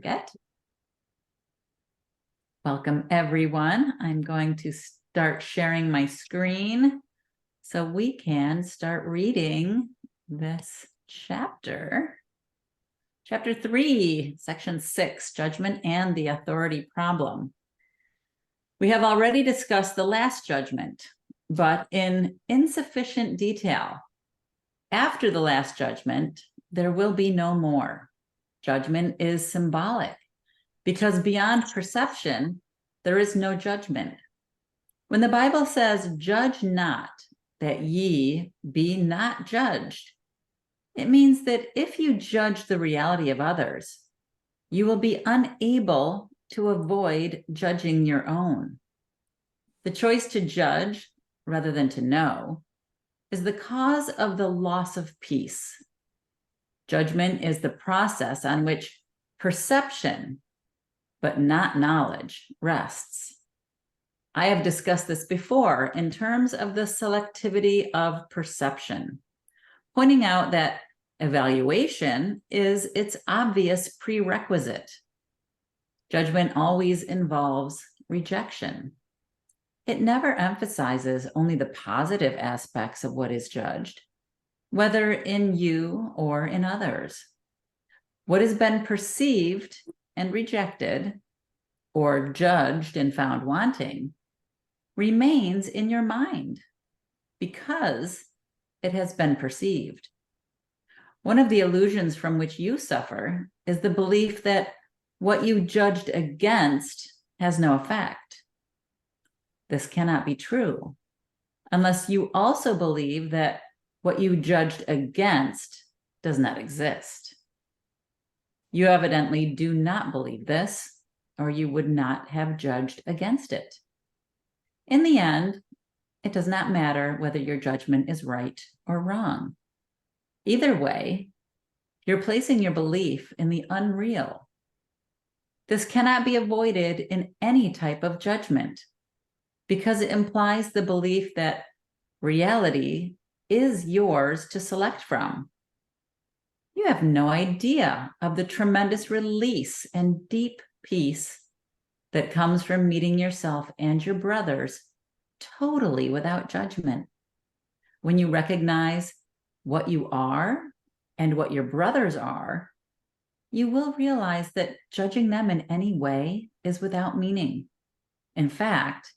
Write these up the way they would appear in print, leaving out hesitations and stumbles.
forget. Welcome, everyone. I'm going to start sharing my screen so we can start reading this chapter. Chapter 3, Section 6, Judgment and the Authority Problem. We have already discussed the last judgment, but in insufficient detail. After the last judgment, there will be no more. Judgment is symbolic because beyond perception, there is no judgment. When the Bible says, "Judge not, that ye be not judged," it means that if you judge the reality of others, you will be unable to avoid judging your own. The choice to judge rather than to know is the cause of the loss of peace. Judgment is the process on which perception, but not knowledge, rests. I have discussed this before in terms of the selectivity of perception, pointing out that evaluation is its obvious prerequisite. Judgment always involves rejection. It never emphasizes only the positive aspects of what is judged, whether in you or in others. What has been perceived and rejected, or judged and found wanting, remains in your mind because it has been perceived. One of the illusions from which you suffer is the belief that what you judged against has no effect. This cannot be true unless you also believe that what you judged against does not exist. You evidently do not believe this, or you would not have judged against it. In the end, it does not matter whether your judgment is right or wrong. Either way, you're placing your belief in the unreal. This cannot be avoided in any type of judgment because it implies the belief that reality is yours to select from. You have no idea of the tremendous release and deep peace that comes from meeting yourself and your brothers totally without judgment. When you recognize what you are and what your brothers are, you will realize that judging them in any way is without meaning. In fact,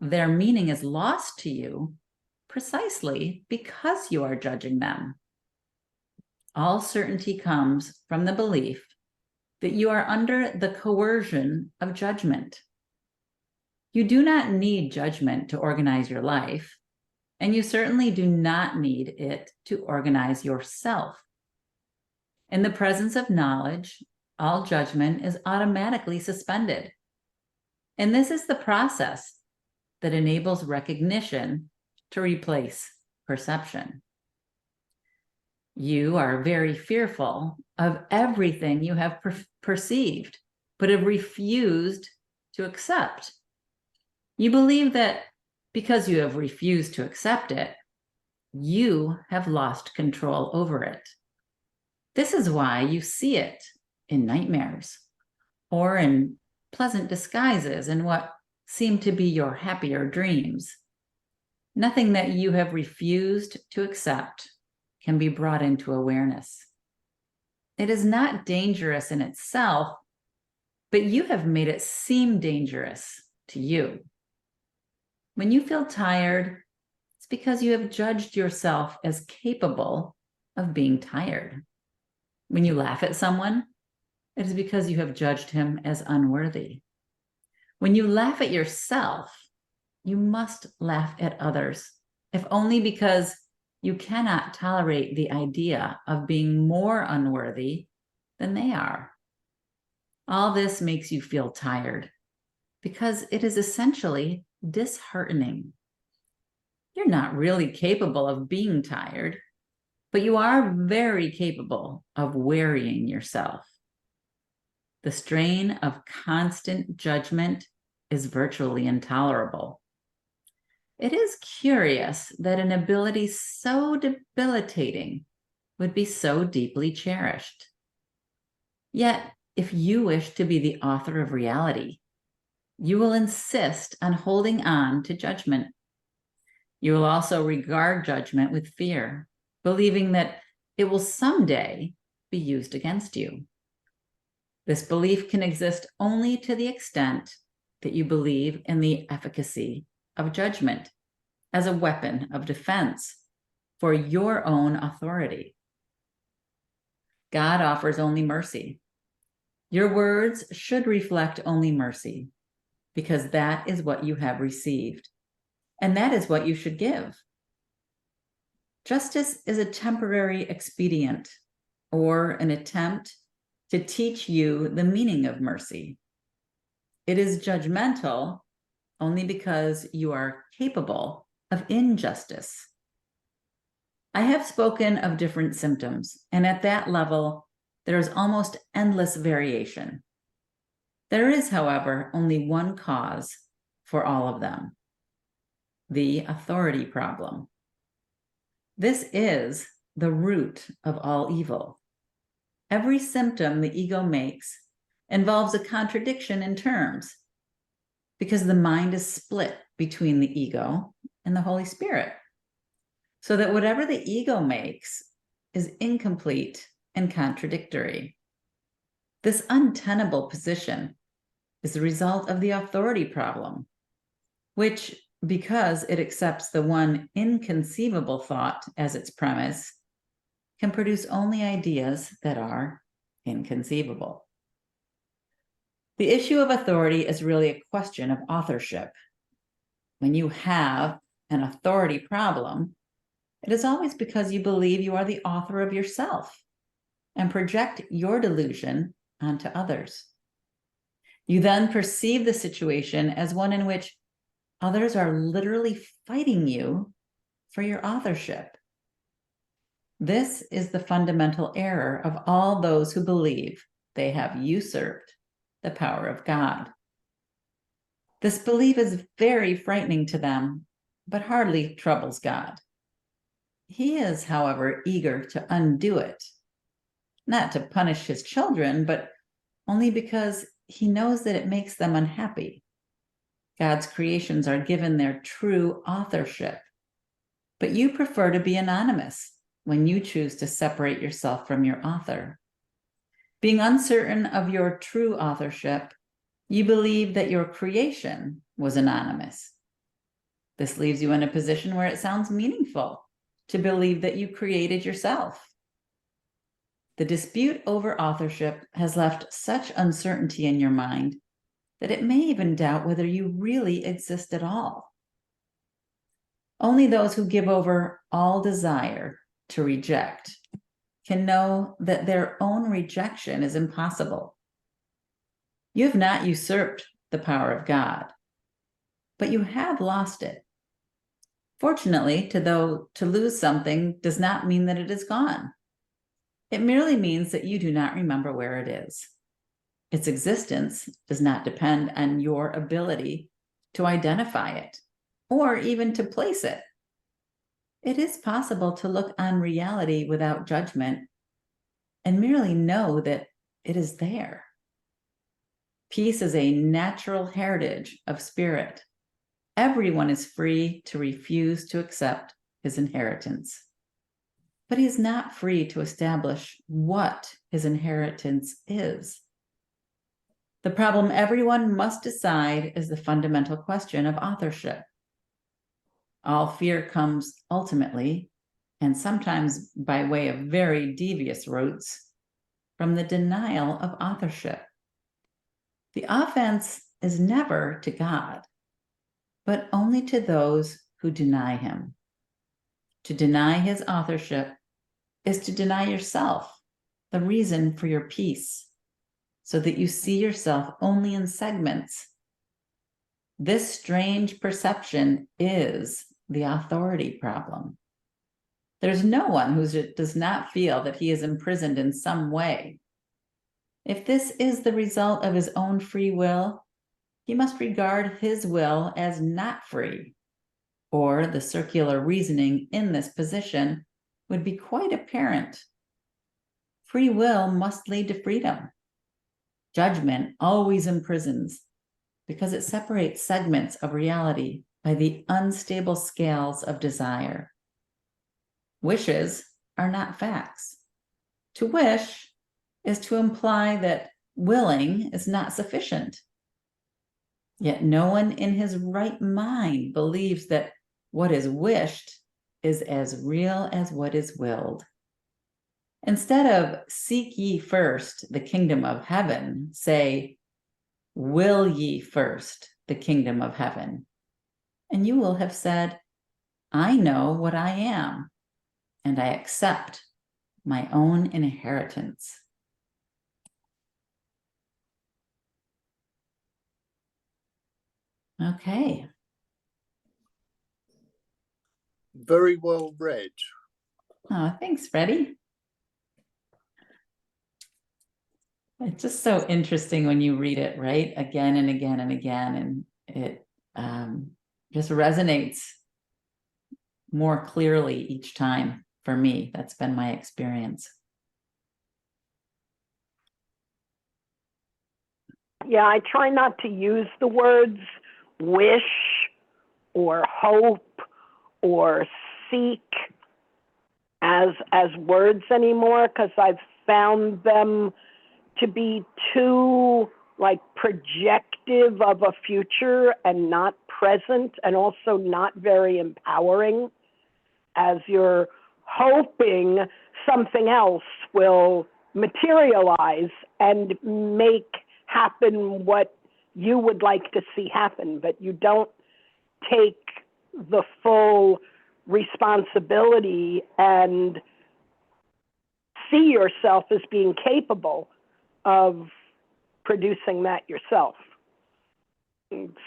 their meaning is lost to you precisely because you are judging them. All certainty comes from the belief that you are under the coercion of judgment. You do not need judgment to organize your life, and you certainly do not need it to organize yourself. In the presence of knowledge, all judgment is automatically suspended. And this is the process that enables recognition to replace perception. You are very fearful of everything you have perceived, but have refused to accept. You believe that because you have refused to accept it, you have lost control over it. This is why you see it in nightmares or in pleasant disguises in what seem to be your happier dreams. Nothing that you have refused to accept can be brought into awareness. It is not dangerous in itself, but you have made it seem dangerous to you. When you feel tired, it's because you have judged yourself as capable of being tired. When you laugh at someone, it is because you have judged him as unworthy. When you laugh at yourself, you must laugh at others, if only because you cannot tolerate the idea of being more unworthy than they are. All this makes you feel tired because it is essentially disheartening. You're not really capable of being tired, but you are very capable of wearying yourself. The strain of constant judgment is virtually intolerable. It is curious that an ability so debilitating would be so deeply cherished. Yet if you wish to be the author of reality, you will insist on holding on to judgment. You will also regard judgment with fear, believing that it will someday be used against you. This belief can exist only to the extent that you believe in the efficacy of judgment as a weapon of defense for your own authority. God offers only mercy. Your words should reflect only mercy, because that is what you have received, and that is what you should give. Justice is a temporary expedient or an attempt to teach you the meaning of mercy. It is judgmental only because you are capable of injustice. I have spoken of different symptoms, and at that level, there is almost endless variation. There is, however, only one cause for all of them: the authority problem. This is the root of all evil. Every symptom the ego makes involves a contradiction in terms, because the mind is split between the ego and the Holy Spirit, so that whatever the ego makes is incomplete and contradictory. This untenable position is the result of the authority problem, which, because it accepts the one inconceivable thought as its premise, can produce only ideas that are inconceivable. The issue of authority is really a question of authorship. When you have an authority problem, it is always because you believe you are the author of yourself and project your delusion onto others. You then perceive the situation as one in which others are literally fighting you for your authorship. This is the fundamental error of all those who believe they have usurped the power of God. This belief is very frightening to them, but hardly troubles God. He is, however, eager to undo it, not to punish his children, but only because he knows that it makes them unhappy. God's creations are given their true authorship, but you prefer to be anonymous when you choose to separate yourself from your author. Being uncertain of your true authorship, you believe that your creation was anonymous. This leaves you in a position where it sounds meaningful to believe that you created yourself. The dispute over authorship has left such uncertainty in your mind that it may even doubt whether you really exist at all. Only those who give over all desire to reject can know that their own rejection is impossible. You have not usurped the power of God, but you have lost it. Fortunately, to lose something does not mean that it is gone. It merely means that you do not remember where it is. Its existence does not depend on your ability to identify it or even to place it. It is possible to look on reality without judgment and merely know that it is there. Peace is a natural heritage of spirit. Everyone is free to refuse to accept his inheritance. But he is not free to establish what his inheritance is. The problem everyone must decide is the fundamental question of authorship. All fear comes ultimately, and sometimes by way of very devious routes, from the denial of authorship. The offense is never to God, but only to those who deny him. To deny his authorship is to deny yourself the reason for your peace, so that you see yourself only in segments. This strange perception is the authority problem. There's no one who does not feel that he is imprisoned in some way. If this is the result of his own free will, he must regard his will as not free, or the circular reasoning in this position would be quite apparent. Free will must lead to freedom. Judgment always imprisons because it separates segments of reality by the unstable scales of desire. Wishes are not facts. To wish is to imply that willing is not sufficient. Yet no one in his right mind believes that what is wished is as real as what is willed. Instead of seek ye first the kingdom of heaven, say, will ye first the kingdom of heaven? And you will have said, I know what I am, and I accept my own inheritance. Okay. Very well read. Oh, thanks, Freddie. It's just so interesting when you read it, right? Again and again and again. And it just resonates more clearly each time for me. That's been my experience. Yeah, I try not to use the words wish or hope or seek as words anymore, because I've found them to be too like projective of a future and not present, and also not very empowering, as you're hoping something else will materialize and make happen what you would like to see happen, but you don't take the full responsibility and see yourself as being capable of producing that yourself.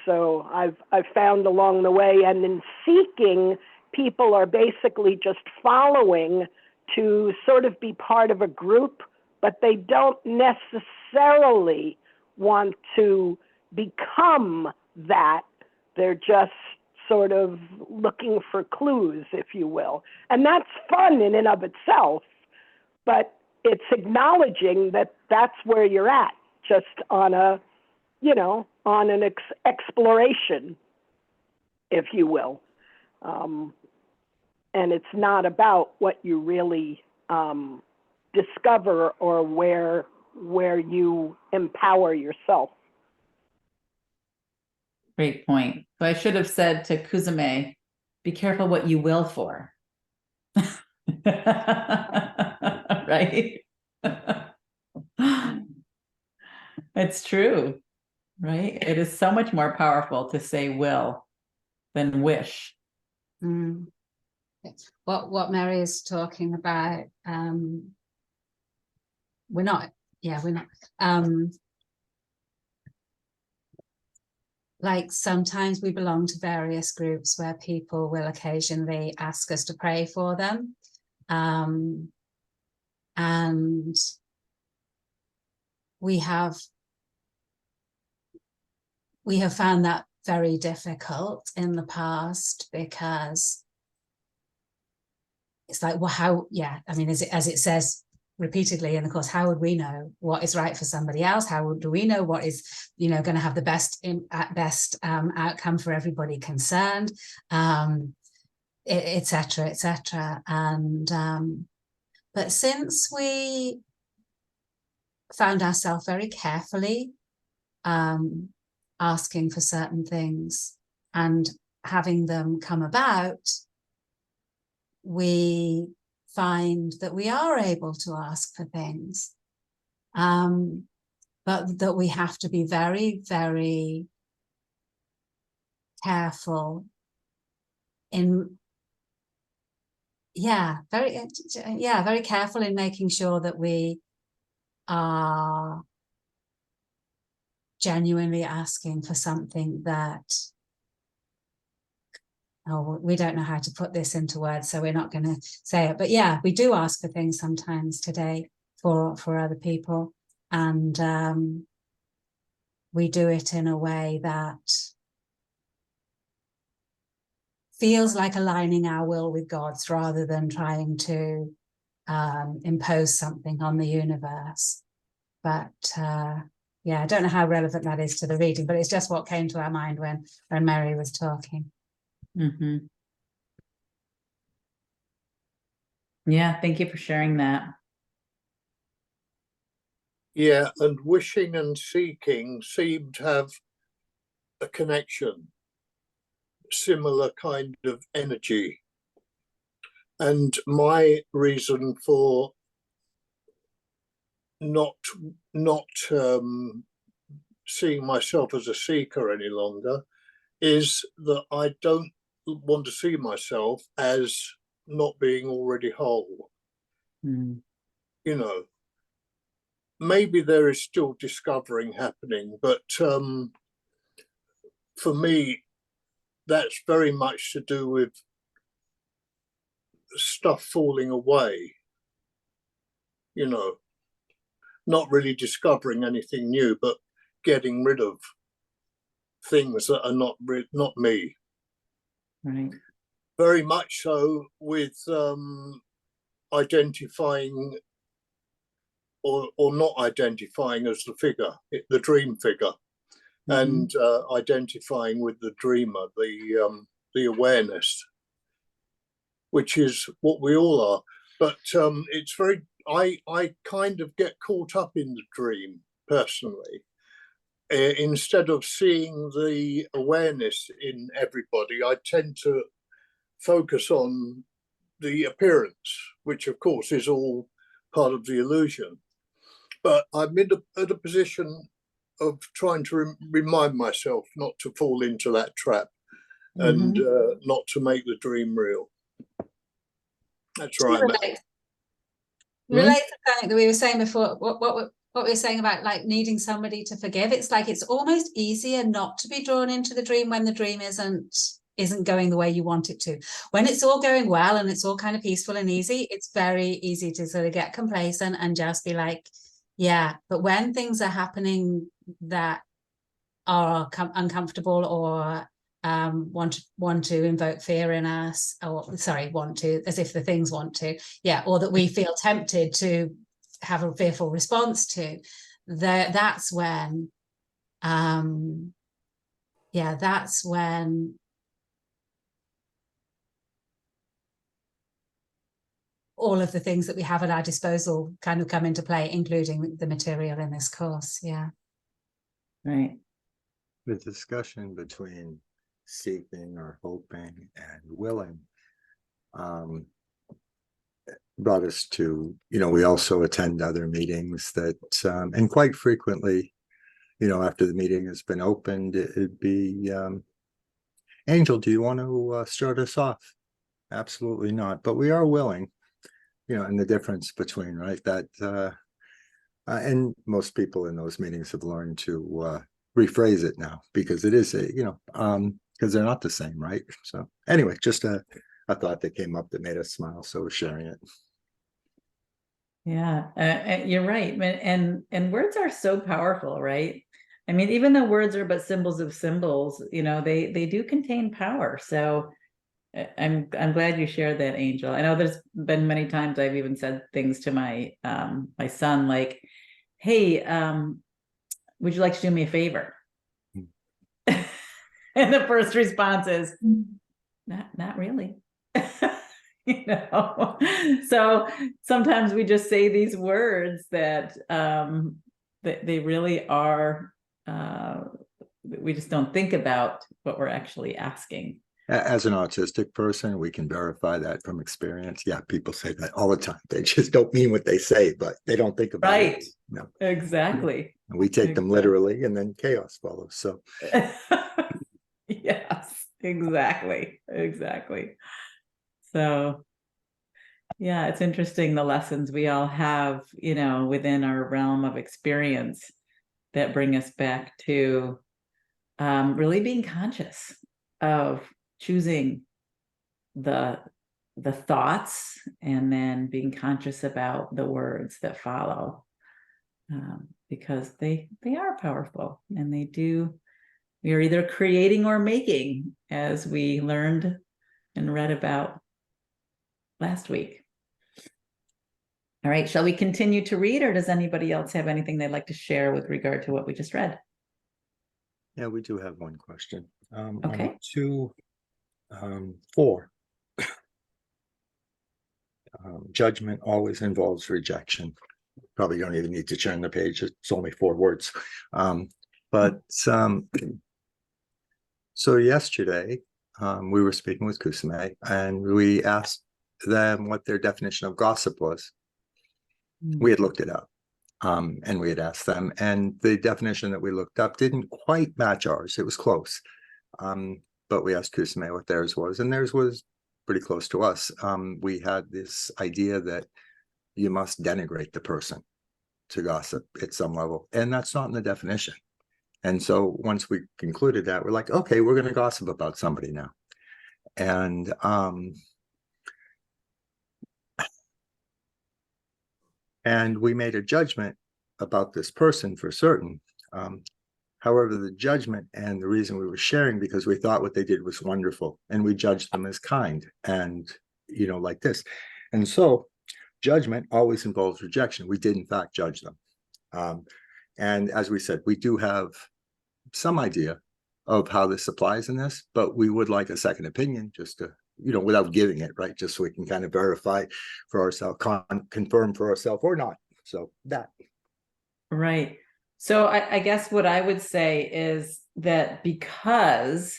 So I've found along the way, and in seeking, people are basically just following to sort of be part of a group, but they don't necessarily want to become that. They're just sort of looking for clues, if you will. And that's fun in and of itself, but it's acknowledging that that's where you're at, just on a, you know, on an exploration, if you will. And it's not about what you really discover or where you empower yourself. Great point. So I should have said to Kuzume, be careful what you will for. Right? It's true, right? It is so much more powerful to say will than wish. Mm. What Mary is talking about, we're not like sometimes we belong to various groups where people will occasionally ask us to pray for them, and we have found that very difficult in the past, because it's like, well, how, yeah, I mean, as it says repeatedly, and of course, how would we know what is right for somebody else? How do we know what is, you know, going to have the best outcome for everybody concerned, etc., etc. And but since we found ourselves very carefully asking for certain things and having them come about, we find that we are able to ask for things, but that we have to be very, very careful in, very careful in making sure that we are genuinely asking for something that, oh, we don't know how to put this into words, so we're not going to say it. But yeah, we do ask for things sometimes today for other people, and we do it in a way that feels like aligning our will with God's, rather than trying to impose something on the universe. But Yeah, I don't know how relevant that is to the reading, but it's just what came to our mind when Mary was talking. Mm-hmm. Yeah, thank you for sharing that. Yeah, and wishing and seeking seem to have a connection, similar kind of energy. And my reason for not seeing myself as a seeker any longer is that I don't want to see myself as not being already whole. Mm. You know, maybe there is still discovering happening, but for me, that's very much to do with stuff falling away. You know, not really discovering anything new, but getting rid of things that are not me. Right. Very much so with identifying or not identifying as the figure, the dream figure, and identifying with the dreamer, the awareness, which is what we all are. But it's very, I kind of get caught up in the dream personally. Instead of seeing the awareness in everybody, I tend to focus on the appearance, which of course is all part of the illusion. But I'm at a position of trying to remind myself not to fall into that trap and not to make the dream real. That's right. Relate to something that we were saying before, what we were saying about like needing somebody to forgive. It's like it's almost easier not to be drawn into the dream when the dream isn't going the way you want it to. When it's all going well and it's all kind of peaceful and easy, it's very easy to sort of get complacent and just be like, yeah. But when things are happening that are uncomfortable or want to invoke fear in us, or sorry, want to, as if the things want to, yeah, or that we feel tempted to have a fearful response to, that's when that's when all of the things that we have at our disposal kind of come into play, including the material in this course. Yeah. Right. The discussion between seeking or hoping and willing brought us to, we also attend other meetings that, and quite frequently, after the meeting has been opened, it'd be, Angel, do you want to start us off? Absolutely not, but we are willing, and the difference between, right, that, and most people in those meetings have learned to rephrase it now because it is because they're not the same, right? So anyway, just a thought that came up that made us smile, so we're sharing it. Yeah, you're right. And words are so powerful, right? I mean, even though words are but symbols of symbols, they do contain power. So I'm glad you shared that, Angel. I know there's been many times I've even said things to my my son like, hey, would you like to do me a favor? And the first response is, not really. So sometimes we just say these words that they really are, we just don't think about what we're actually asking. As an autistic person, we can verify that from experience. Yeah, people say that all the time. They just don't mean what they say, but they don't think about it. No. Exactly. And we take them literally, and then chaos follows. So yes, exactly. So yeah, it's interesting the lessons we all have, within our realm of experience that bring us back to really being conscious of choosing the thoughts and then being conscious about the words that follow, because they are powerful and we are either creating or making, as we learned and read about last week. All right, shall we continue to read, or does anybody else have anything they'd like to share with regard to what we just read? Yeah, we do have one question. Okay. On 4. Judgment always involves rejection. Probably don't even need to turn the page. It's only 4 words. So yesterday, we were speaking with Kusame, and we asked them what their definition of gossip was. We had looked it up, and we had asked them, and the definition that we looked up didn't quite match ours. It was close, but we asked Kusame what theirs was, and theirs was pretty close to us. We had this idea that you must denigrate the person to gossip at some level, and that's not in the definition. And so once we concluded that, we're like, okay, we're going to gossip about somebody now. And we made a judgment about this person for certain. However, the judgment and the reason we were sharing, because we thought what they did was wonderful, and we judged them as kind and, like this. And so judgment always involves rejection. We did, in fact, judge them. And as we said, we do have some idea of how this applies in this, but we would like a second opinion just to, without giving it, right? Just so we can kind of verify for ourselves, confirm for ourselves or not. So that. Right. So I guess what I would say is that because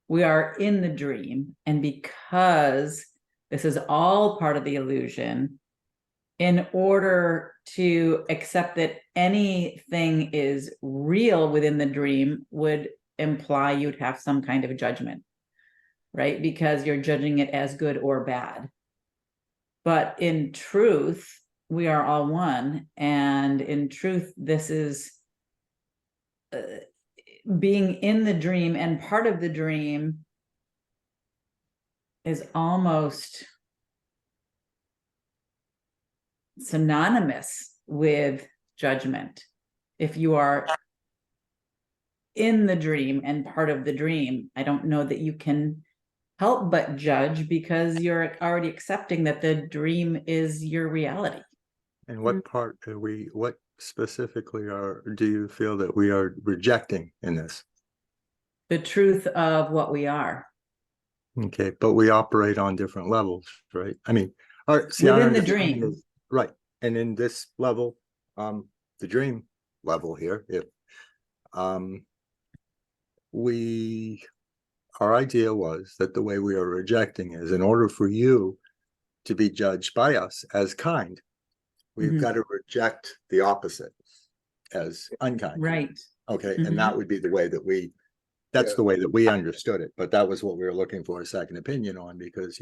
we are in the dream, and because this is all part of the illusion, in order to accept that anything is real within the dream would imply you'd have some kind of judgment, right? Because you're judging it as good or bad. But in truth, we are all one. And in truth, this is being in the dream, and part of the dream is almost synonymous with judgment. If you are in the dream and part of the dream, I don't know that you can help but judge, because you're already accepting that the dream is your reality. And what part what specifically do you feel that we are rejecting in this? The truth of what we are. Okay, but we operate on different levels, right? I mean, within the dream. Right. And in this level, the dream level here, if our idea was that the way we are rejecting is, in order for you to be judged by us as kind, we've got to reject the opposite as unkind. Right. Okay. And that would be the way that that's the way that we understood it. But that was what we were looking for a second opinion on, because,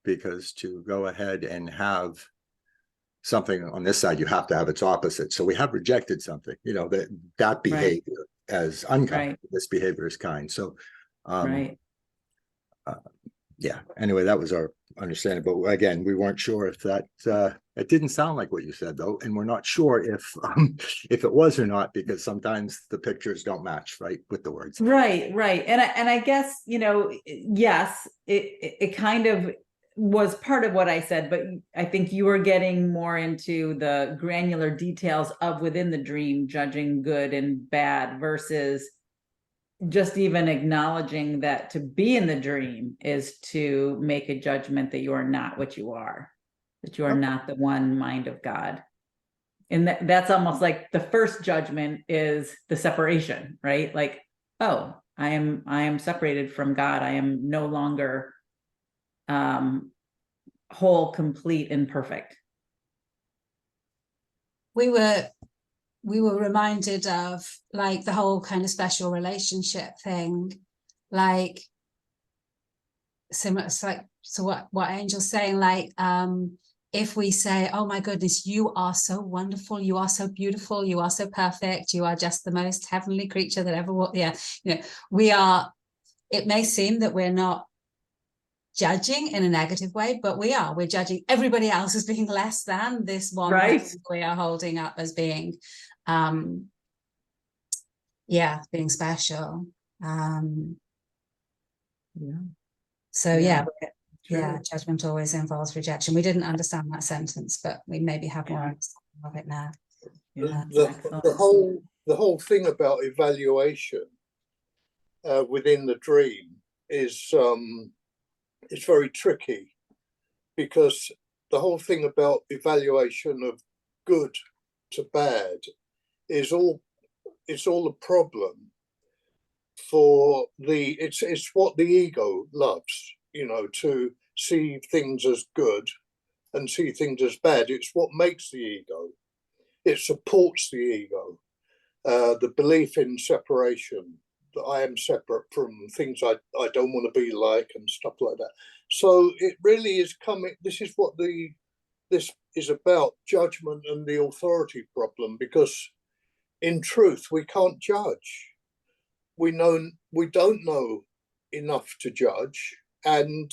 because to go ahead and have something on this side, you have to have its opposite. So we have rejected something, that behavior as unkind. Right. This behavior is kind. So, anyway, that was our understanding. But again, we weren't sure if that, it didn't sound like what you said, though. And we're not sure if it was or not, because sometimes the pictures don't match, right, with the words. Right. And I guess, yes, it kind of was part of what I said, but I think you were getting more into the granular details of within the dream, judging good and bad, versus just even acknowledging that to be in the dream is to make a judgment that you are not what you are, that you are not the one mind of God. And that's almost like the first judgment is the separation, right? Like, oh, I am separated from God. I am no longer whole, complete, and perfect. We were reminded of like the whole kind of special relationship thing, like similar. It's like, so what Angel's saying, like if we say, oh my goodness, you are so wonderful, you are so beautiful, you are so perfect, you are just the most heavenly creature that ever walked. We are. It may seem that we're not judging in a negative way, but we're judging everybody else as being less than this one person we are holding up as being being special. Yeah, judgment always involves rejection. We didn't understand that sentence, but we maybe have more understanding of it now. Yeah, The whole thing about evaluation within the dream is it's very tricky, because the whole thing about evaluation of good to bad is it's all a problem for it's what the ego loves, to see things as good and see things as bad. It's what makes the ego. It supports the ego. The belief in separation, that I am separate from things I don't want to be like, and stuff like that. So it really is coming. This is what this is about, judgment and the authority problem, because in truth we can't judge. We don't know enough to judge, and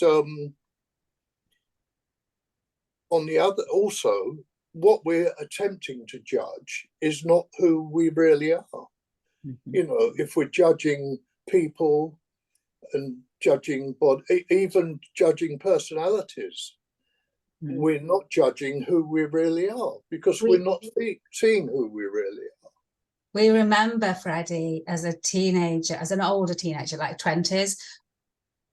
on the other, also, what we're attempting to judge is not who we really are. If we're judging people and judging body, even judging personalities, we're not judging who we really are, because we're not seeing who we really are. We remember, Freddie, as a teenager, as an older teenager, like 20s,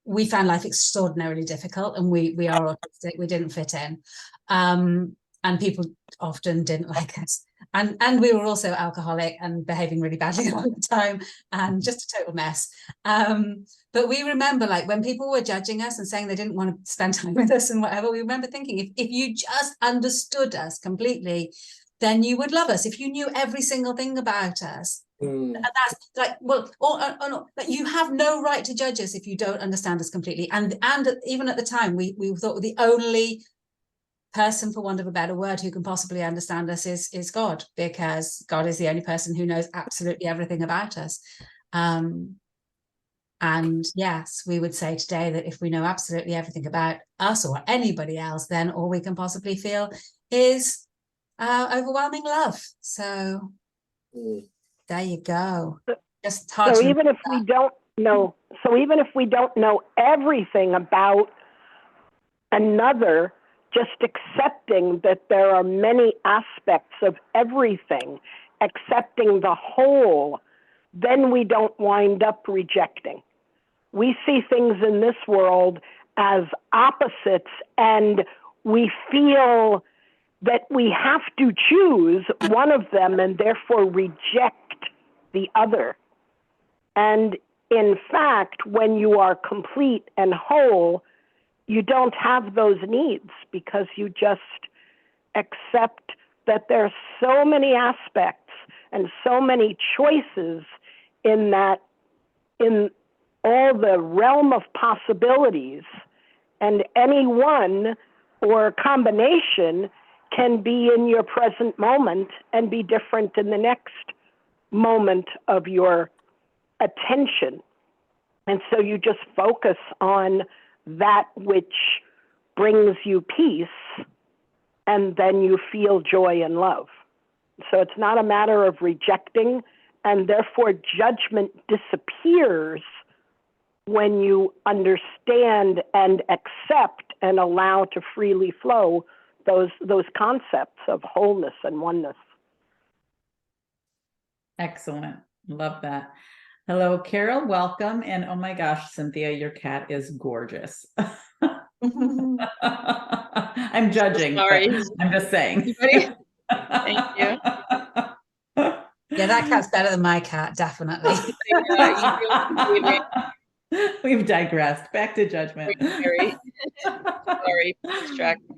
we found life extraordinarily difficult, and we are autistic, we didn't fit in. And people often didn't like us. And we were also alcoholic and behaving really badly all the time, and just a total mess. But we remember, like, when people were judging us and saying they didn't want to spend time with us and whatever, we remember thinking, if you just understood us completely, then you would love us. If you knew every single thing about us, and that's like, well, but you have no right to judge us if you don't understand us completely. And even at the time, we thought the only person, for want of a better word, who can possibly understand us is God, because God is the only person who knows absolutely everything about us. And yes, we would say today that if we know absolutely everything about us or anybody else, then all we can possibly feel is overwhelming love. So there you go. Just so even if we don't know, everything about another, just accepting that there are many aspects of everything, accepting the whole, then we don't wind up rejecting. We see things in this world as opposites, and we feel that we have to choose one of them and therefore reject the other. And in fact, when you are complete and whole, you don't have those needs, because you just accept that there are so many aspects and so many choices in all the realm of possibilities, and any one or combination can be in your present moment and be different in the next moment of your attention. And so you just focus on that which brings you peace, and then you feel joy and love. So it's not a matter of rejecting, and therefore judgment disappears when you understand and accept and allow to freely flow those concepts of wholeness and oneness. Excellent. Love that. Hello, Carol, welcome. And oh my gosh, Cynthia, your cat is gorgeous. I'm judging, Sorry. but I'm just saying. Thank you. Yeah, that cat's better than my cat, definitely. We've digressed. Back to judgment. Sorry, distracted.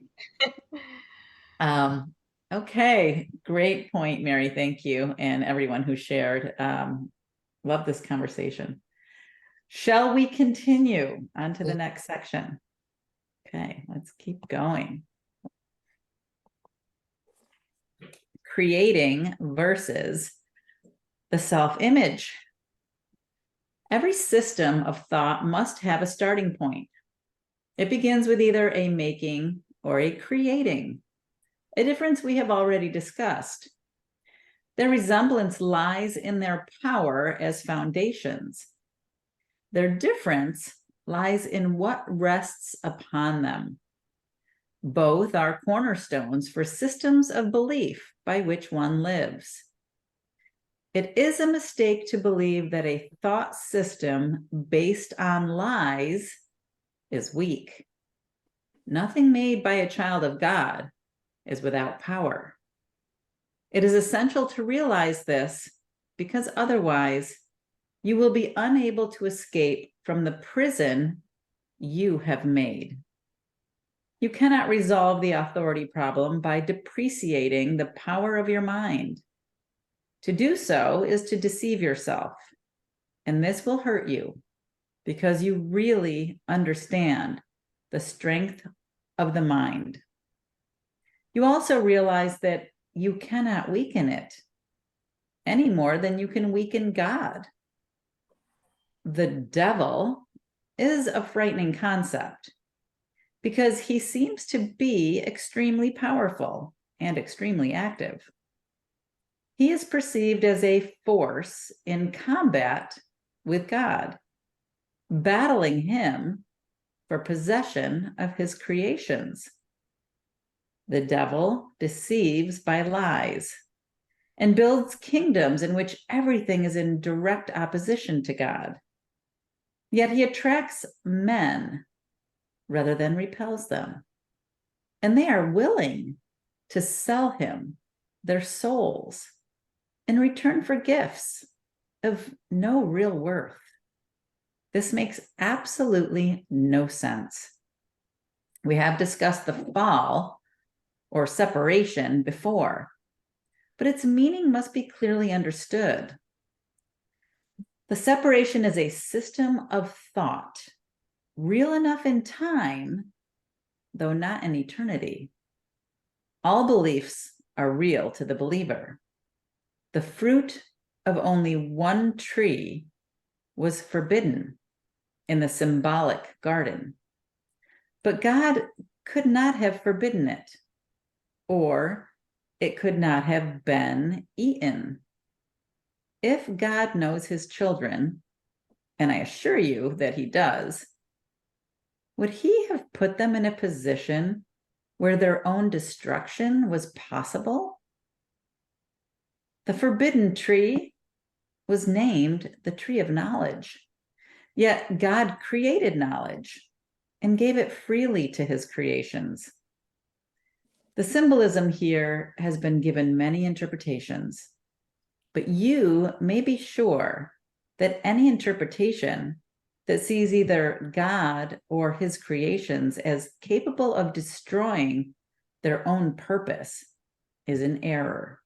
Okay, great point, Mary. Thank you, and everyone who shared. Love this conversation. Shall we continue on to the next section? Okay, let's keep going. Creating versus the self-image. Every system of thought must have a starting point. It begins with either a making or a creating, a difference we have already discussed. Their resemblance lies in their power as foundations. Their difference lies in what rests upon them. Both are cornerstones for systems of belief by which one lives. It is a mistake to believe that a thought system based on lies is weak. Nothing made by a child of God is without power. It is essential to realize this, because otherwise you will be unable to escape from the prison you have made. You cannot resolve the authority problem by depreciating the power of your mind. To do so is to deceive yourself, and this will hurt you because you really understand the strength of the mind. You also realize that you cannot weaken it any more than you can weaken God. The devil is a frightening concept because he seems to be extremely powerful and extremely active. He is perceived as a force in combat with God, battling him for possession of his creations. The devil deceives by lies and builds kingdoms in which everything is in direct opposition to God. Yet he attracts men rather than repels them. And they are willing to sell him their souls in return for gifts of no real worth. This makes absolutely no sense. We have discussed the fall or separation before, but its meaning must be clearly understood. The separation is a system of thought, real enough in time, though not in eternity. All beliefs are real to the believer. The fruit of only one tree was forbidden in the symbolic garden, but God could not have forbidden it, or it could not have been eaten. If God knows his children, and I assure you that he does, would he have put them in a position where their own destruction was possible? The forbidden tree was named the tree of knowledge, yet God created knowledge and gave it freely to his creations. The symbolism here has been given many interpretations, but you may be sure that any interpretation that sees either God or his creations as capable of destroying their own purpose is an error.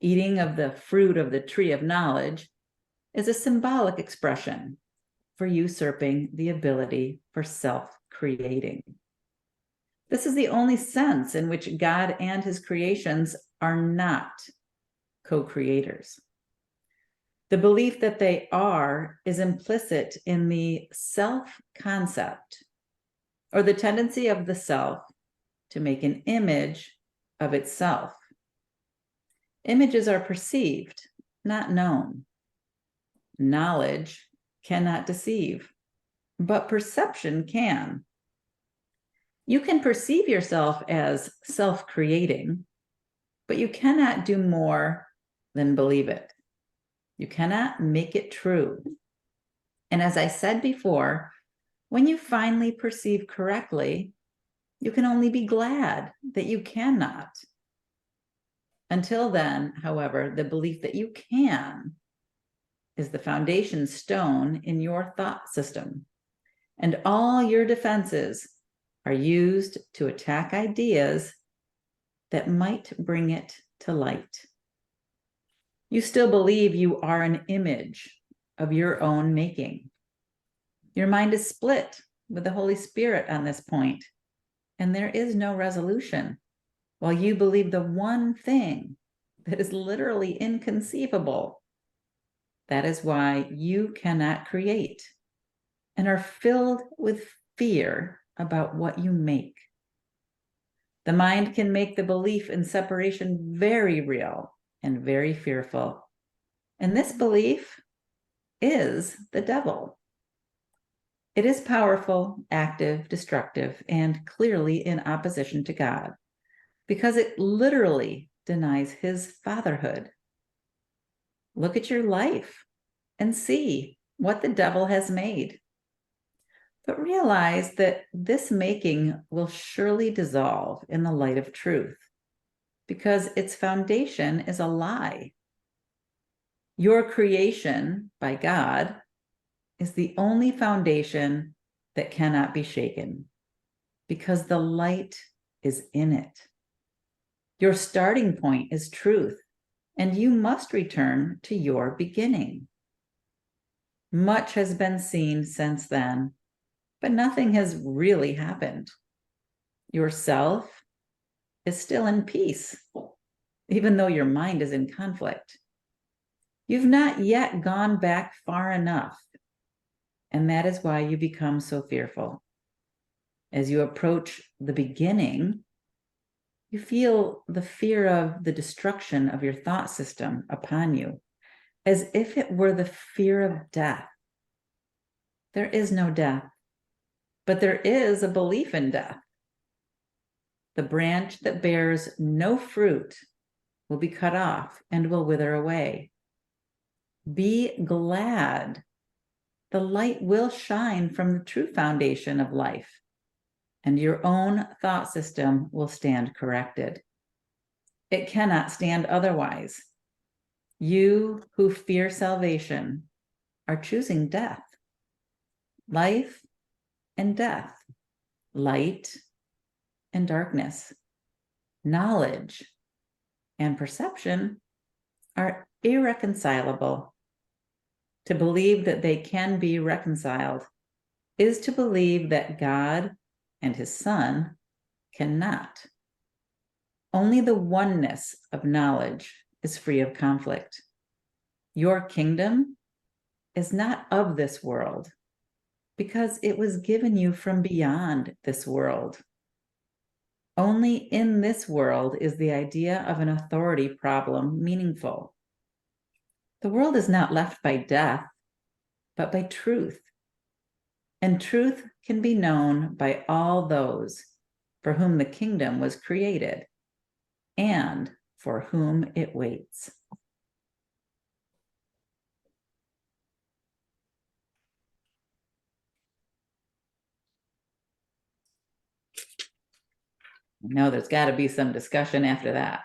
Eating of the fruit of the tree of knowledge is a symbolic expression for usurping the ability for self-creating. This is the only sense in which God and his creations are not co-creators. The belief that they are is implicit in the self-concept, or the tendency of the self to make an image of itself. Images are perceived, not known. Knowledge cannot deceive, but perception can. You can perceive yourself as self-creating, but you cannot do more than believe it. You cannot make it true. And as I said before, when you finally perceive correctly, you can only be glad that you cannot. Until then, however, the belief that you can is the foundation stone in your thought system, and all your defenses are used to attack ideas that might bring it to light. You still believe you are an image of your own making. Your mind is split with the Holy Spirit on this point, and there is no resolution, while you believe the one thing that is literally inconceivable. That is why you cannot create and are filled with fear about what you make. The mind can make the belief in separation very real and very fearful. And this belief is the devil. It is powerful, active, destructive, and clearly in opposition to God, because it literally denies his fatherhood. Look at your life and see what the devil has made. But realize that this making will surely dissolve in the light of truth, because its foundation is a lie. Your creation by God is the only foundation that cannot be shaken, because the light is in it. Your starting point is truth, and you must return to your beginning. Much has been seen since then, but nothing has really happened. Yourself is still in peace, even though your mind is in conflict. You've not yet gone back far enough, and that is why you become so fearful. As you approach the beginning, you feel the fear of the destruction of your thought system upon you, as if it were the fear of death. There is no death, but there is a belief in death. The branch that bears no fruit will be cut off and will wither away. Be glad. The light will shine from the true foundation of life, and your own thought system will stand corrected. It cannot stand otherwise. You who fear salvation are choosing death. Life and death, light and darkness, knowledge and perception are irreconcilable. To believe that they can be reconciled is to believe that God and his Son cannot. Only the oneness of knowledge is free of conflict. Your kingdom is not of this world, because it was given you from beyond this world. Only in this world is the idea of an authority problem meaningful. The world is not left by death, but by truth. And truth can be known by all those for whom the kingdom was created and for whom it waits. I know there's got to be some discussion after that.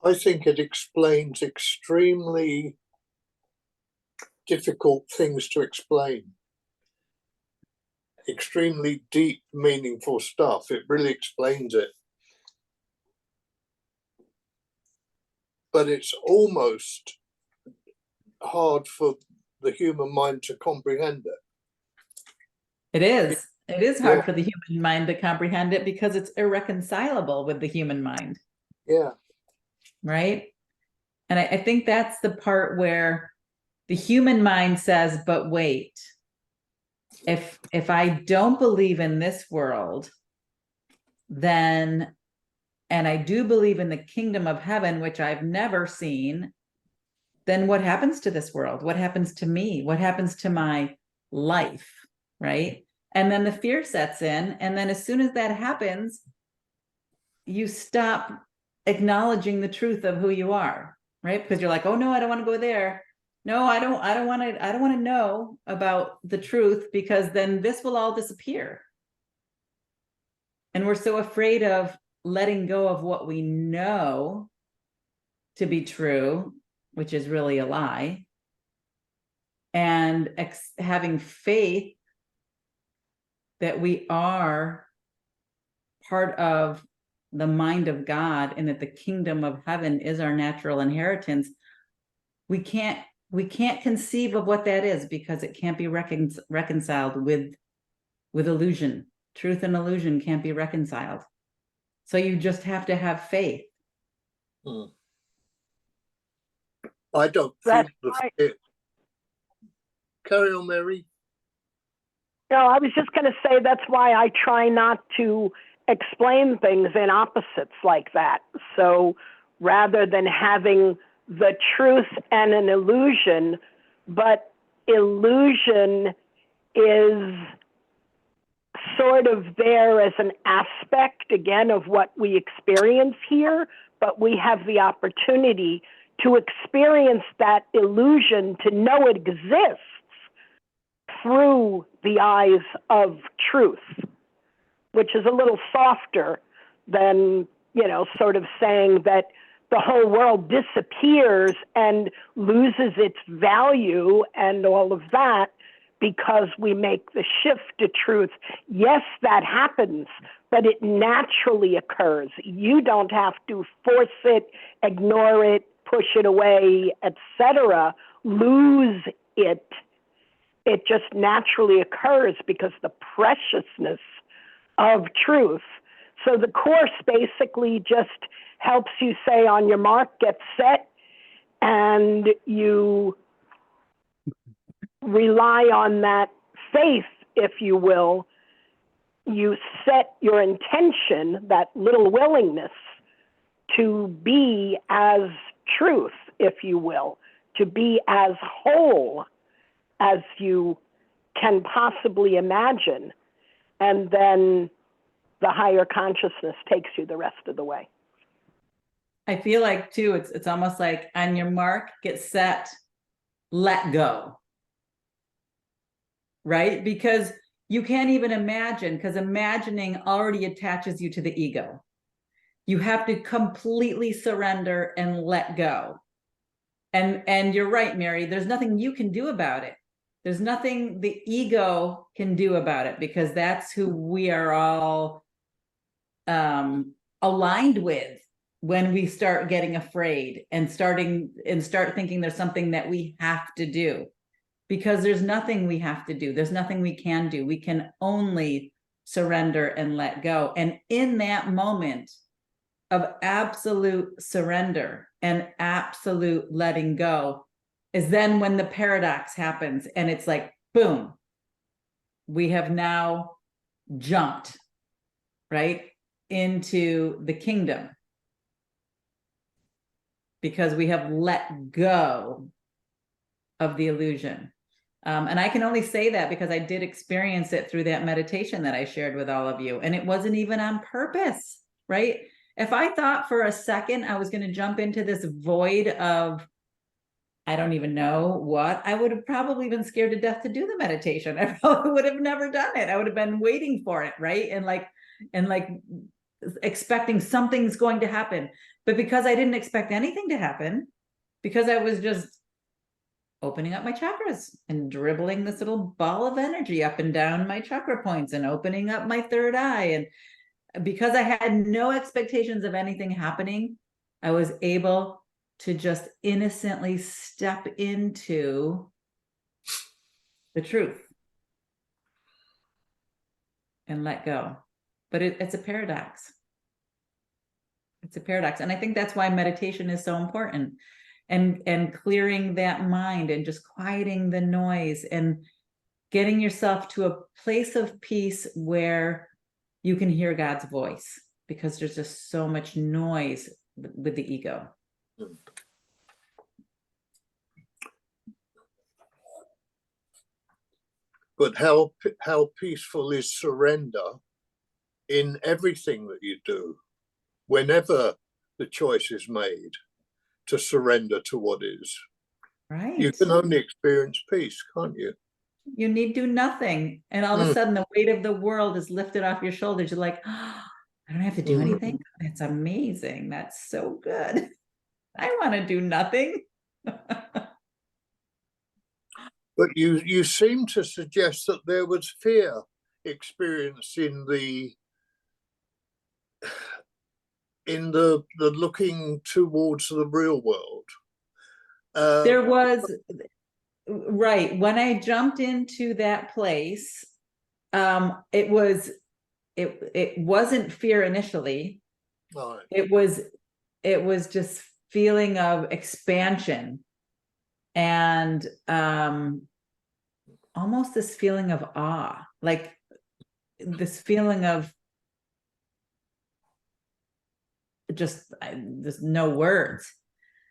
I think it explains extremely difficult things to explain. Extremely deep, meaningful stuff. It really explains it. But it's almost hard for the human mind to comprehend it. It is. It is hard Yeah. for the human mind to comprehend it because it's irreconcilable with the human mind. Yeah. Right? And I think that's the part where the human mind says, but wait, if I don't believe in this world, then, and I do believe in the kingdom of heaven, which I've never seen, then what happens to this world? What happens to me? What happens to my life? Right? And then the fear sets in. And then as soon as that happens, you stop acknowledging the truth of who you are, right? Because you're like, oh no, I don't want to go there. No, I don't want to know about the truth, because then this will all disappear. And we're so afraid of letting go of what we know to be true, which is really a lie, and having faith that we are part of the mind of God and that the kingdom of heaven is our natural inheritance. We can't conceive of what that is, because it can't be reconciled with illusion. Truth and illusion can't be reconciled. So you just have to have faith. I don't feel That's the right. fear. Carry on, Mary. No, I was just going to say that's why I try not to explain things in opposites like that. So rather than having the truth and an illusion, but illusion is sort of there as an aspect, again, of what we experience here, but we have the opportunity to experience that illusion, to know it exists through the eyes of truth, which is a little softer than, you know, sort of saying that the whole world disappears and loses its value and all of that because we make the shift to truth. Yes, that happens, but it naturally occurs. You don't have to force it, ignore it, push it away, etc., lose it. It just naturally occurs because the preciousness of truth. So the Course basically just helps you say, on your mark, get set, and you rely on that faith, if you will. You set your intention, that little willingness, to be as truth, if you will, to be as whole as you can possibly imagine. And then the higher consciousness takes you the rest of the way. I feel like too, it's almost like on your mark, get set, let go. Right? Because you can't even imagine, because imagining already attaches you to the ego. You have to completely surrender and let go. And you're right, Mary, there's nothing you can do about it. There's nothing the ego can do about it, because that's who we are all aligned with when we start getting afraid and start thinking there's something that we have to do. Because there's nothing we have to do. There's nothing we can do. We can only surrender and let go. And in that moment of absolute surrender and absolute letting go is then when the paradox happens. And it's like, boom, we have now jumped, right, into the kingdom. Because we have let go of the illusion. And I can only say that because I did experience it through that meditation that I shared with all of you. And it wasn't even on purpose, right? If I thought for a second I was going to jump into this void of, I don't even know what, I would have probably been scared to death to do the meditation. I probably would have never done it. I would have been waiting for it, right? And like expecting something's going to happen. But because I didn't expect anything to happen, because I was just opening up my chakras and dribbling this little ball of energy up and down my chakra points and opening up my third eye. And because I had no expectations of anything happening, I was able to just innocently step into the truth and let go. But it's a paradox. It's a paradox. And I think that's why meditation is so important. And clearing that mind and just quieting the noise and getting yourself to a place of peace where you can hear God's voice, because there's just so much noise with the ego. But how peaceful is surrender in everything that you do, whenever the choice is made to surrender to what is. Right. You can only experience peace, can't you? You need do nothing. And all of a sudden the weight of the world is lifted off your shoulders. You're like, oh, I don't have to do anything. That's amazing. That's so good. I want to do nothing. But you seem to suggest that there was fear experienced in the looking towards the real world. There was, right, when I jumped into that place, it wasn't fear initially. Right. It was just feeling of expansion and almost this feeling of awe, like this feeling of there's no words.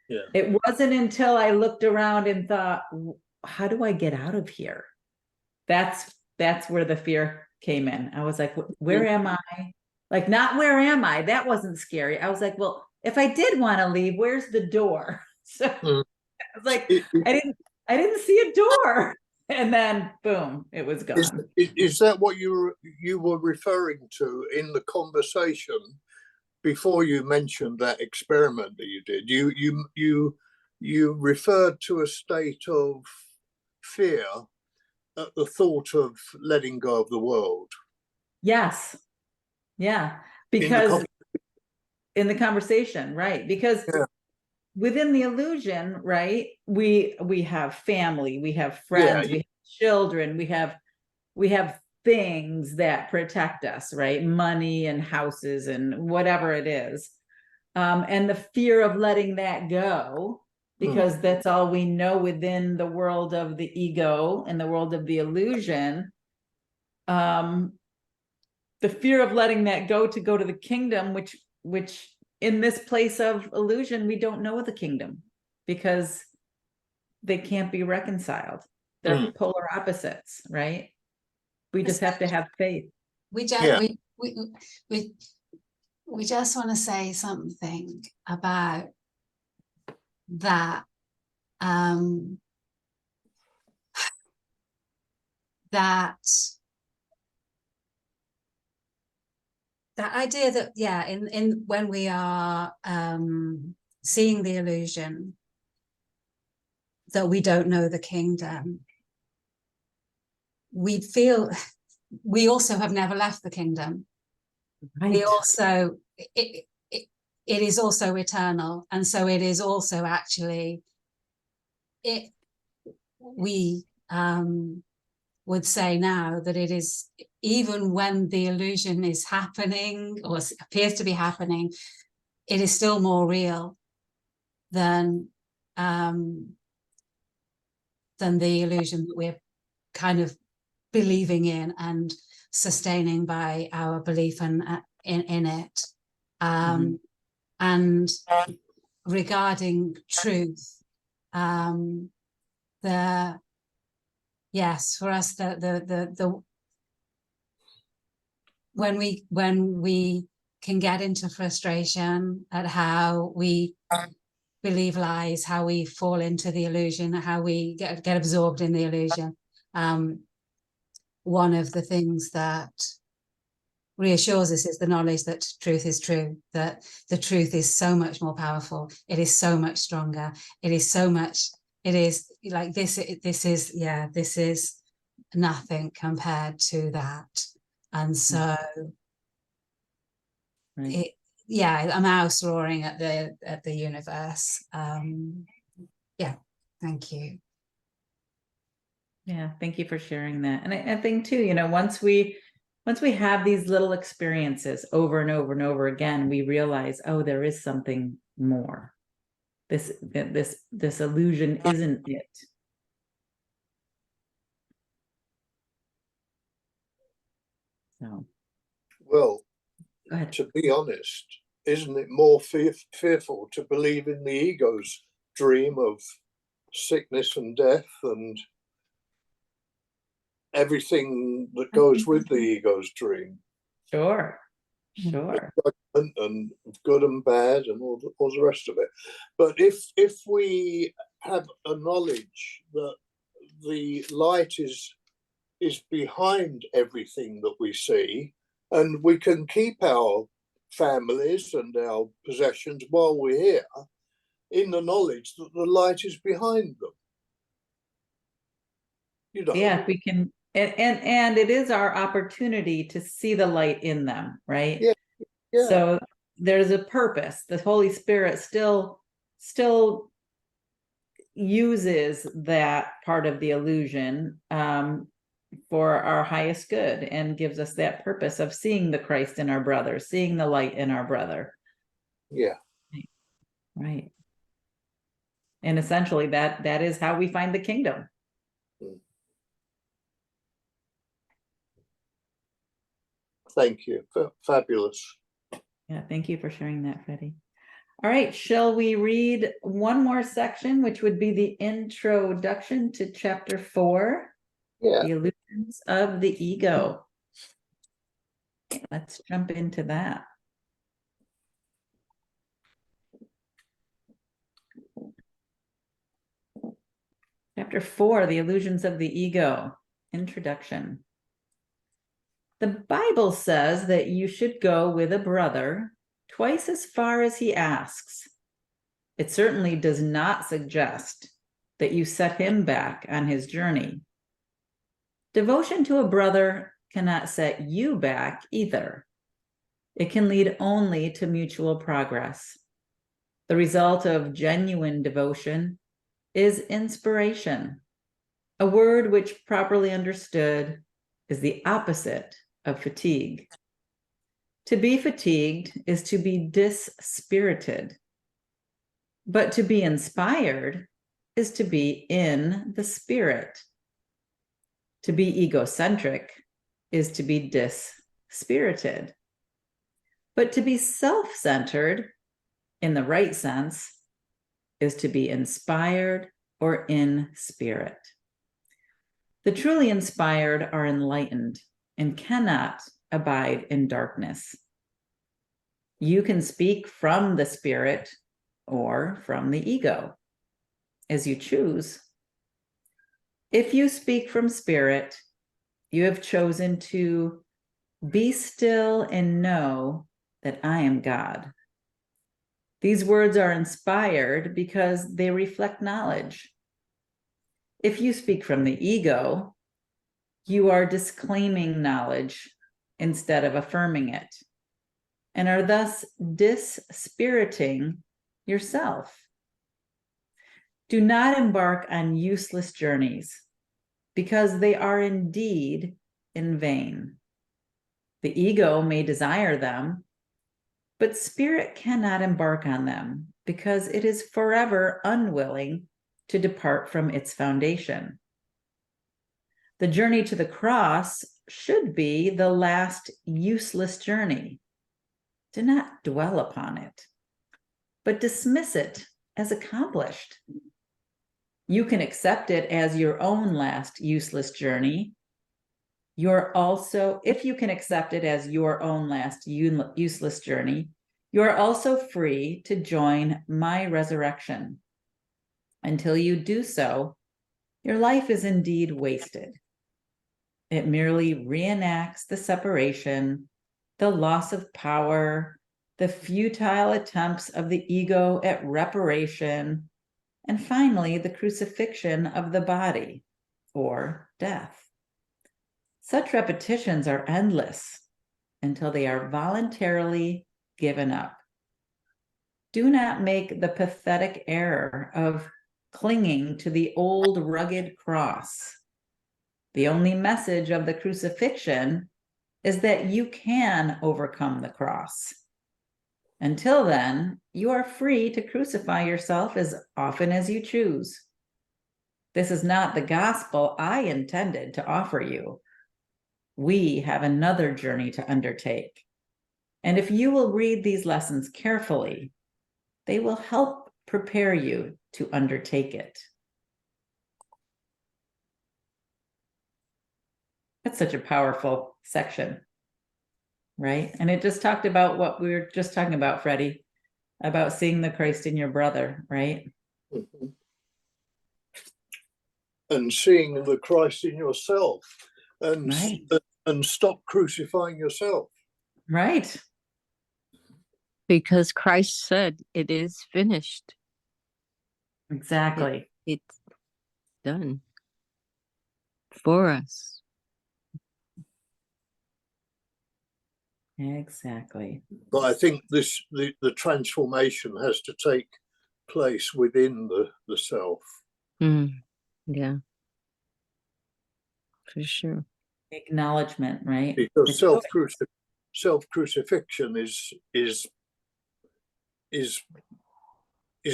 Yeah. It wasn't until I looked around and thought, how do I get out of here? That's where the fear came in. I was like, where am I? Like, not where am I? That wasn't scary. I was like, well, if I did want to leave, where's the door? So Mm. I was like, I didn't see a door. And then boom, it was gone. Is that what you were referring to in the conversation before you mentioned that experiment that you did? You referred to a state of fear at the thought of letting go of the world. Yes. Yeah. Because in the conversation, right? Because within the illusion, right, we have family, we have friends, we have children, we have things that protect us, right? Money and houses and whatever it is. And the fear of letting that go, because that's all we know within the world of the ego and the world of the illusion. The fear of letting that go to the kingdom, which in this place of illusion, we don't know the kingdom because they can't be reconciled. They're polar opposites, right? We just have to have faith. We just we just want to say something about that. That idea that, yeah, in when we are seeing the illusion, that we don't know the kingdom, we feel we also have never left the kingdom. Right. We also, it is also eternal, and so it is also actually, we would say now that it is, even when the illusion is happening or appears to be happening, it is still more real than the illusion that we're kind of believing in and sustaining by our belief in it. And regarding truth, yes, for us, when we can get into frustration at how we believe lies, how we fall into the illusion, how we get absorbed in the illusion, one of the things that reassures us is the knowledge that truth is true, that the truth is so much more powerful, it is so much stronger, it is so much, it is like this is nothing compared to that. And so a mouse roaring at the universe. Yeah, thank you. Yeah, thank you for sharing that. And I think too, you know, once we have these little experiences over and over and over again, we realize, oh, there is something more. This illusion isn't it. So, well, to be honest, isn't it more fearful to believe in the ego's dream of sickness and death and everything that goes with the ego's dream? Sure. And good and bad and all the rest of it. But if we have a knowledge that the light is behind everything that we see, and we can keep our families and our possessions while we're here, in the knowledge that the light is behind them. You know. Yeah, we can, and it is our opportunity to see the light in them, right? Yeah. So there's a purpose. The Holy Spirit still uses that part of the illusion for our highest good, and gives us that purpose of seeing the Christ in our brother, seeing the light in our brother. Yeah. Right. And essentially that is how we find the kingdom. Thank you. Fabulous. Yeah, thank you for sharing that, Freddie. All right, shall we read one more section, which would be the introduction to chapter 4, Yeah. the illusions of the ego. Let's jump into that. Chapter 4, the illusions of the ego. Introduction. The Bible says that you should go with a brother twice as far as he asks. It certainly does not suggest that you set him back on his journey. Devotion to a brother cannot set you back either. It can lead only to mutual progress. The result of genuine devotion is inspiration, a word which, properly understood, is the opposite of fatigue. To be fatigued is to be dispirited, but to be inspired is to be in the spirit. To be egocentric is to be dispirited, but to be self-centered in the right sense is to be inspired or in spirit. The truly inspired are enlightened and cannot abide in darkness. You can speak from the spirit or from the ego, as you choose. If you speak from spirit, you have chosen to be still and know that I am God. These words are inspired because they reflect knowledge. If you speak from the ego, you are disclaiming knowledge instead of affirming it, and are thus dispiriting yourself. Do not embark on useless journeys, because they are indeed in vain. The ego may desire them, but spirit cannot embark on them because it is forever unwilling to depart from its foundation. The journey to the cross should be the last useless journey. Do not dwell upon it, but dismiss it as accomplished. You can accept it as your own last useless journey. If you can accept it as your own last useless journey, you are also free to join my resurrection. Until you do so, your life is indeed wasted. It merely reenacts the separation, the loss of power, the futile attempts of the ego at reparation, and finally, the crucifixion of the body, or death. Such repetitions are endless until they are voluntarily given up. Do not make the pathetic error of clinging to the old rugged cross. The only message of the crucifixion is that you can overcome the cross. Until then, you are free to crucify yourself as often as you choose. This is not the gospel I intended to offer you. We have another journey to undertake. And if you will read these lessons carefully, they will help prepare you to undertake it. That's such a powerful section, right? And it just talked about what we were just talking about, Freddie, about seeing the Christ in your brother, right? Mm-hmm. And seeing the Christ in yourself, and Right. And stop crucifying yourself. Right. Because Christ said it is finished. Exactly. It's done for us. Exactly. But I think the transformation has to take place within the self. Yeah, for sure. Acknowledgement, right? Because self crucifixion is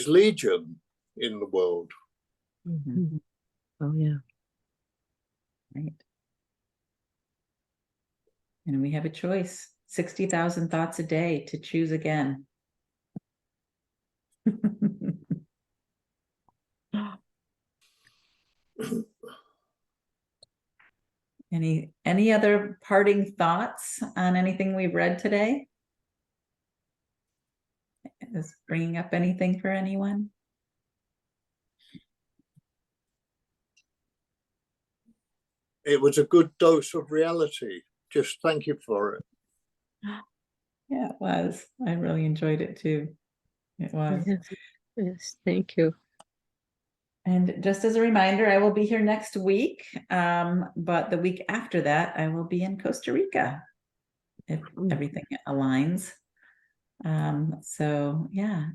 legion in the world. Mhm. Oh yeah. Right. And we have a choice. 60,000 thoughts a day to choose again. Any other parting thoughts on anything we've read today? Is bringing up anything for anyone? It was a good dose of reality. Just thank you for it. Yeah, it was. I really enjoyed it too. It was. Yes, yes, thank you. And just as a reminder, I will be here next week. But the week after that, I will be in Costa Rica if everything aligns. So yeah,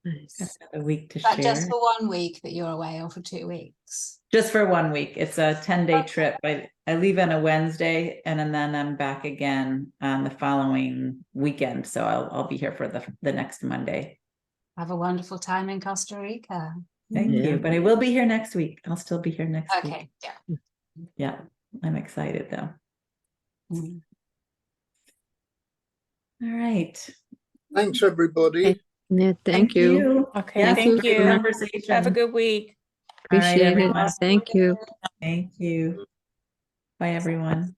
Nice. a week to But share. just for 1 week that you're away, or for 2 weeks? Just for 1 week. It's a 10-day Okay. trip. I leave on a Wednesday and then I'm back again on the following weekend. So I'll be here for the next Monday. Have a wonderful time in Costa Rica. Thank Yeah. you. But I will be here next week. I'll still be here next week. Okay, yeah. Yeah, I'm excited though. Mm. All right. Thanks, everybody. Okay. Yeah, thank you. Okay, Yes, thank great you. conversation. Have a good week. All right, Appreciate it. everyone. Thank you. Thank you. Bye, everyone.